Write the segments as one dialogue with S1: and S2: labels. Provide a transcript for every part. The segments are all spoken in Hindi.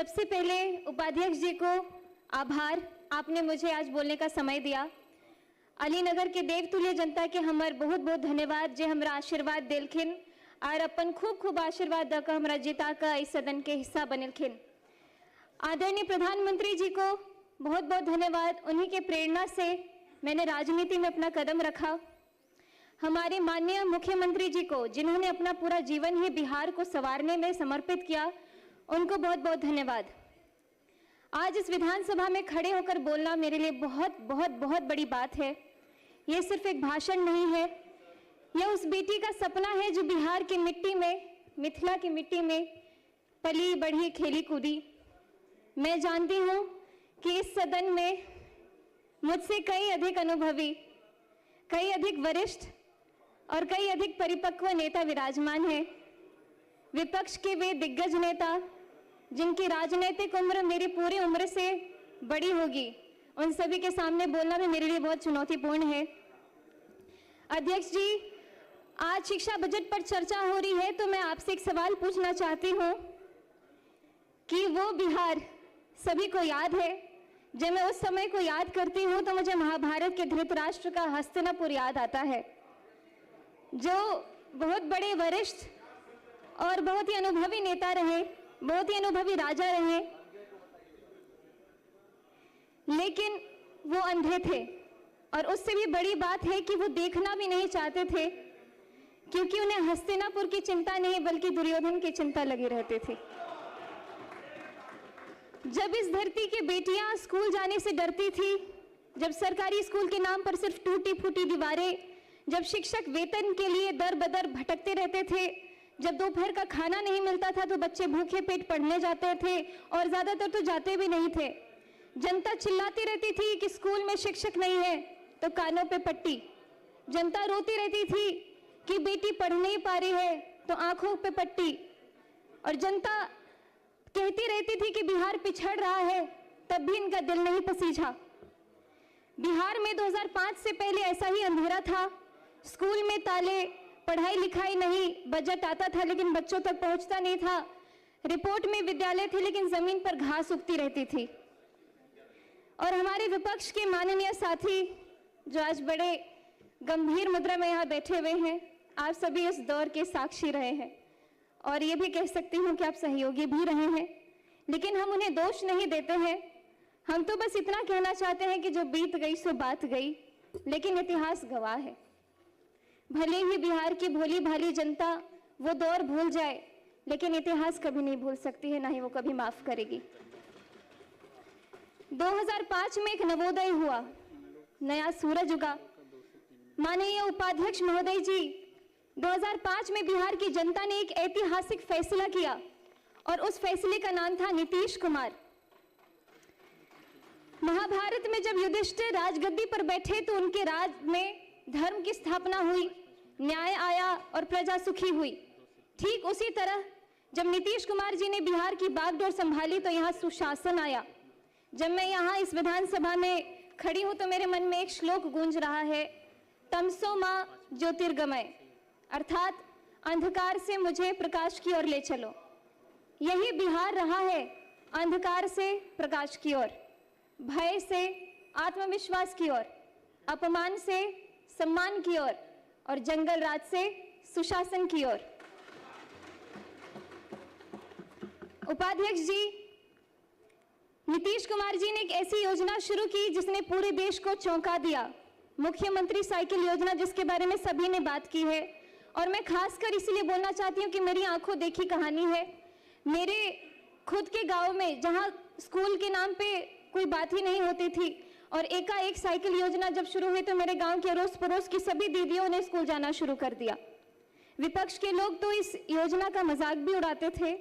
S1: सबसे पहले उपाध्यक्ष जी को आभार, आपने मुझे आज बोलने का समय दिया। अलीनगर के देवतुल्य जनता के हमार बहुत बहुत धन्यवाद जे हमरा आशीर्वाद दिलखिन और अपन खूब खूब आशीर्वाद दकर हमरा जिता का इस सदन के हिस्सा बनलखिन। आदरणीय प्रधानमंत्री जी को बहुत बहुत धन्यवाद, उन्हीं के प्रेरणा से मैंने राजनीति में अपना कदम रखा। हमारे माननीय मुख्यमंत्री जी को, जिन्होंने अपना पूरा जीवन ही बिहार को संवारने में समर्पित किया, उनको बहुत बहुत धन्यवाद। आज इस विधानसभा में खड़े होकर बोलना मेरे लिए बहुत बहुत बहुत बड़ी बात है। ये सिर्फ एक भाषण नहीं है, यह उस बेटी का सपना है जो बिहार की मिट्टी में, मिथिला की मिट्टी में पली बढ़ी खेली कूदी। मैं जानती हूँ कि इस सदन में मुझसे कई अधिक अनुभवी, कई अधिक वरिष्ठ और कई अधिक परिपक्व नेता विराजमान हैं। विपक्ष के वे दिग्गज नेता जिनकी राजनीतिक उम्र मेरी पूरी उम्र से बड़ी होगी, उन सभी के सामने बोलना भी मेरे लिए बहुत चुनौतीपूर्ण है। अध्यक्ष जी, आज शिक्षा बजट पर चर्चा हो रही है तो मैं आपसे एक सवाल पूछना चाहती हूँ कि वो बिहार सभी को याद है। जब मैं उस समय को याद करती हूँ तो मुझे महाभारत के धृतराष्ट्र का हस्तिनापुर याद आता है, जो बहुत बड़े वरिष्ठ और बहुत ही अनुभवी नेता रहे, बहुत ही अनुभवी राजा रहे, लेकिन वो अंधे थे। और उससे भी बड़ी बात है कि वो देखना भी नहीं चाहते थे, क्योंकि उन्हें हस्तिनापुर की चिंता नहीं बल्कि दुर्योधन की चिंता लगी रहती थी। जब इस धरती की बेटियां स्कूल जाने से डरती थी, जब सरकारी स्कूल के नाम पर सिर्फ टूटी फूटी दीवारें, जब शिक्षक वेतन के लिए दर बदर भटकते रहते थे, जब दोपहर का खाना नहीं मिलता था तो बच्चे भूखे पेट पढ़ने जाते थे और ज्यादातर तो जाते भी नहीं थे। जनता चिल्लाती रहती थी कि स्कूल में शिक्षक नहीं है तो कानों पे पट्टी। जनता रोती रहती थी कि बेटी पढ़ नहीं पा रही है तो आंखों पे पट्टी। और जनता कहती रहती थी कि बिहार पिछड़ रहा है, तब भी इनका दिल नहीं पसीझा। बिहार में 2005 से पहले ऐसा ही अंधेरा था। स्कूल में ताले, पढ़ाई लिखाई नहीं, बजट आता था लेकिन बच्चों तक पहुंचता नहीं था। रिपोर्ट में विद्यालय थे लेकिन जमीन पर घास उगती रहती थी। और हमारे विपक्ष के माननीय साथी जो आज बड़े गंभीर मुद्रा में यहाँ बैठे हुए हैं, आप सभी इस दौर के साक्षी रहे हैं और ये भी कह सकती हूँ कि आप सहयोगी भी रहे हैं, लेकिन हम उन्हें दोष नहीं देते हैं। हम तो बस इतना कहना चाहते हैं कि जो बीत गई सो बात गई, लेकिन इतिहास गवाह है। भले ही बिहार की भोली भाली जनता वो दौर भूल जाए, लेकिन इतिहास कभी नहीं भूल सकती है, ना ही वो कभी माफ करेगी। 2005 में एक नवोदय हुआ, नया सूरज उगा। माननीय उपाध्यक्ष महोदय जी, 2005 में बिहार की जनता ने एक ऐतिहासिक फैसला किया और उस फैसले का नाम था नीतीश कुमार। महाभारत में जब युधिष्ठिर राजगद्दी पर बैठे तो उनके राज में धर्म की स्थापना हुई, न्याय आया और प्रजा सुखी हुई। ठीक उसी तरह जब नीतीश कुमार जी ने बिहार की बागडोर संभाली तो यहाँ सुशासन आया। जब मैं यहाँ इस विधानसभा में खड़ी हूँ तो मेरे मन में एक श्लोक गूंज रहा है, तमसो मां ज्योतिर्गमय, अर्थात अंधकार से मुझे प्रकाश की ओर ले चलो। यही बिहार रहा है, अंधकार से प्रकाश की ओर, भय से आत्मविश्वास की ओर, अपमान से सम्मान की ओर और जंगल राज से सुशासन की ओर। उपाध्यक्ष जी, नीतीश कुमार जी ने एक ऐसी योजना शुरू की जिसने पूरे देश को चौंका दिया, मुख्यमंत्री साइकिल योजना, जिसके बारे में सभी ने बात की है। और मैं खासकर इसलिए बोलना चाहती हूँ कि मेरी आंखों देखी कहानी है। मेरे खुद के गांव में जहाँ स्कूल के नाम पे कोई बात ही नहीं होती थी और एकाएक साइकिल योजना जब शुरू हुई तो मेरे गांव के अड़ोस पड़ोस की सभी दीदियों ने स्कूल जाना शुरू कर दिया। विपक्ष के लोग तो इस योजना का मजाक भी उड़ाते थे,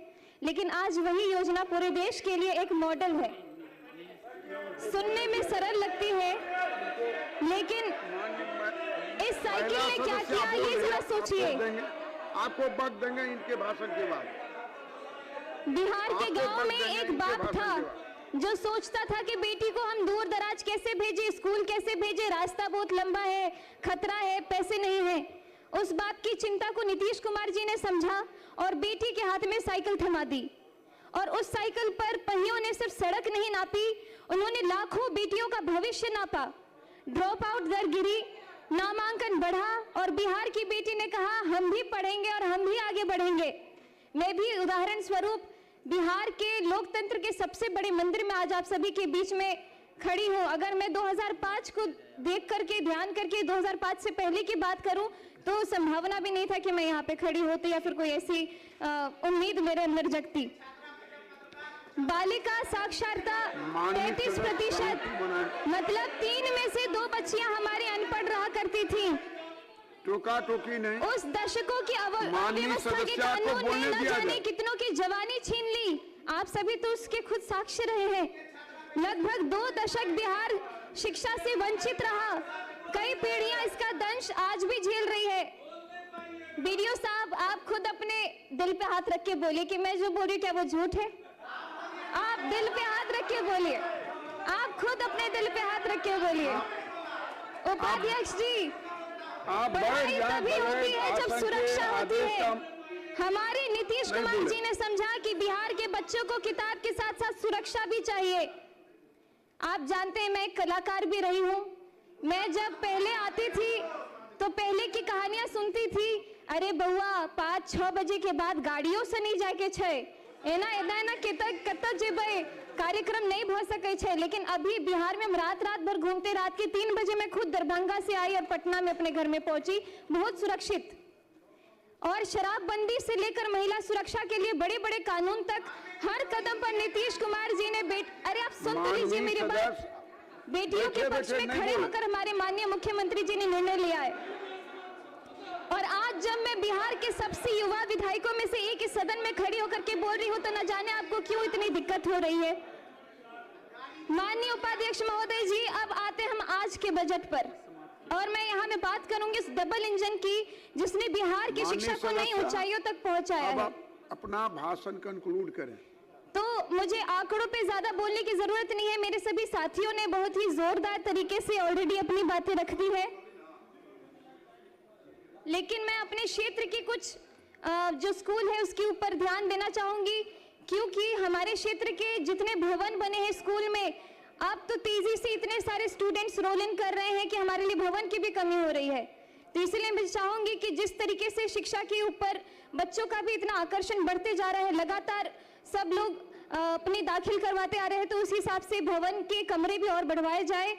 S1: लेकिन आज वही योजना पूरे देश के लिए एक मॉडल है। सुनने में सरल लगती है, लेकिन इस साइकिल ने क्या किया ये जरा सोचिए।
S2: आपको वक्त देंगे इनके भाषण के बाद।
S1: बिहार के गांव में एक बाप था जो सोचता था कि बेटी को हम दूर दराज कैसे भेजे, स्कूल कैसे भेजे, रास्ता बहुत लंबा है, खतरा है, पैसे नहीं है। उस बाप की चिंता को नीतीश कुमार जी ने समझा और बेटी के हाथ में साइकिल थमा दी और उस साइकिल पर सड़क नहीं नापी, उन्होंने लाखों बेटियों का भविष्य नापा। ड्रॉप आउट दर गिरी, नामांकन बढ़ा और बिहार की बेटी ने कहा हम भी पढ़ेंगे और हम भी आगे बढ़ेंगे। मैं भी उदाहरण स्वरूप बिहार के लोकतंत्र के सबसे बड़े मंदिर में आज आप सभी के बीच में खड़ी हूँ। अगर मैं 2005 को देख करके, ध्यान करके 2005 से पहले की बात करूं तो संभावना भी नहीं था कि मैं यहाँ पे खड़ी होती या फिर कोई ऐसी उम्मीद मेरे अंदर जगती। बालिका साक्षरता 33%, मतलब 3 में से 2 बच्चियां हमारी अनपढ़ रहा करती थी।
S2: टोका टोकी नहीं।
S1: उस दशकों की अव्यवस्था के कानून ने न जाने कितनों की जवानी छीन ली। आप सभी तो उसके खुद साक्षी रहे हैं। लगभग 2 दशक बिहार शिक्षा से वंचित रहा। कई पीढ़ियां इसका दंश आज भी झेल रही है। बीडीओ साहब, आप खुद अपने दिल पे हाथ रख के बोलिए कि मैं जो बोल रही हूँ क्या वो झूठ है? आप दिल पे हाथ रख के बोलिए, आप खुद अपने दिल पे हाथ रख के बोलिए। उपाध्यक्ष जी, पढ़ाई तभी होती है जब सुरक्षा होती है। हमारे नीतीश कुमार जी ने समझा कि बिहार के बच्चों को किताब के साथ साथ सुरक्षा भी चाहिए। आप जानते हैं मैं एक कलाकार भी रही हूँ। मैं जब पहले आती थी तो पहले की कहानियां सुनती थी, अरे बउआ 5-6 बजे के बाद गाड़ियों से नहीं जाके छे एना एना कत जेबे, कार्यक्रम नहीं भ सके छे। लेकिन अभी बिहार में हम रात भर घूमते, रात के 3 बजे मैं खुद दरभंगा से आई और पटना में अपने घर में पहुंची, बहुत सुरक्षित। और शराबबंदी से लेकर महिला सुरक्षा के लिए बड़े बड़े कानून तक हर कदम पर नीतीश कुमार जी ने अरे आप सुन तो लीजिए मेरी बात। बेटियों के पक्ष में खड़े होकर हमारे माननीय मुख्यमंत्री जी ने निर्णय लिया है। और आज जब मैं बिहार के सबसे युवा विधायकों में से एक इस सदन में खड़ी होकर के बोल रही हूँ तो न जाने आपको क्यों इतनी दिक्कत हो रही है। माननीय उपाध्यक्ष महोदय जी, अब आते हम आज के बजट पर, और मैं यहाँ में बात करूंगी इस डबल इंजन की जिसने बिहार की शिक्षा को नई ऊंचाइयों तक पहुंचाया है।
S2: अपना भाषण कंक्लूड करें।
S1: तो मुझे आंकड़ों पे ज्यादा बोलने की जरूरत नहीं है, मेरे सभी साथियों ने बहुत ही जोरदार तरीके से ऑलरेडी अपनी बातें रख दी है। लेकिन मैं अपने क्षेत्र के कुछ जो स्कूल है उसके ऊपर ध्यान देना चाहूंगी, क्योंकि हमारे क्षेत्र के जितने भवन बने हैं स्कूल में, अब तो तेजी से इतने सारे स्टूडेंट्स रोल इन कर रहे हैं कि हमारे लिए भवन की भी कमी हो रही है। तो इसलिए मैं चाहूंगी कि जिस तरीके से शिक्षा के ऊपर बच्चों का भी इतना आकर्षण बढ़ते जा रहा है, लगातार सब लोग अपनी दाखिल करवाते आ रहे हैं, तो उस हिसाब से भवन के कमरे भी और बढ़वाए जाए।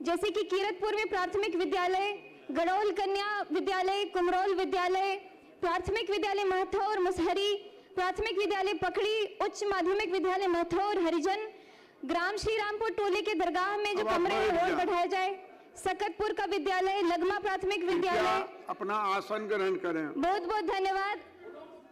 S1: जैसे कि कीरतपुर में प्राथमिक विद्यालय, गड़ौल कन्या विद्यालय, कुमरौल विद्यालय, प्राथमिक विद्यालय महथौर मुसहरी, प्राथमिक विद्यालय पकड़ी, उच्च माध्यमिक विद्यालय महथौर हरिजन, ग्राम श्री रामपुर टोले के दरगाह में जो कमरे हैं और बढ़ाया जाए, सकतपुर का विद्यालय, लगमा प्राथमिक विद्यालय।
S2: अपना आसन ग्रहण करें।
S1: बहुत बहुत धन्यवाद।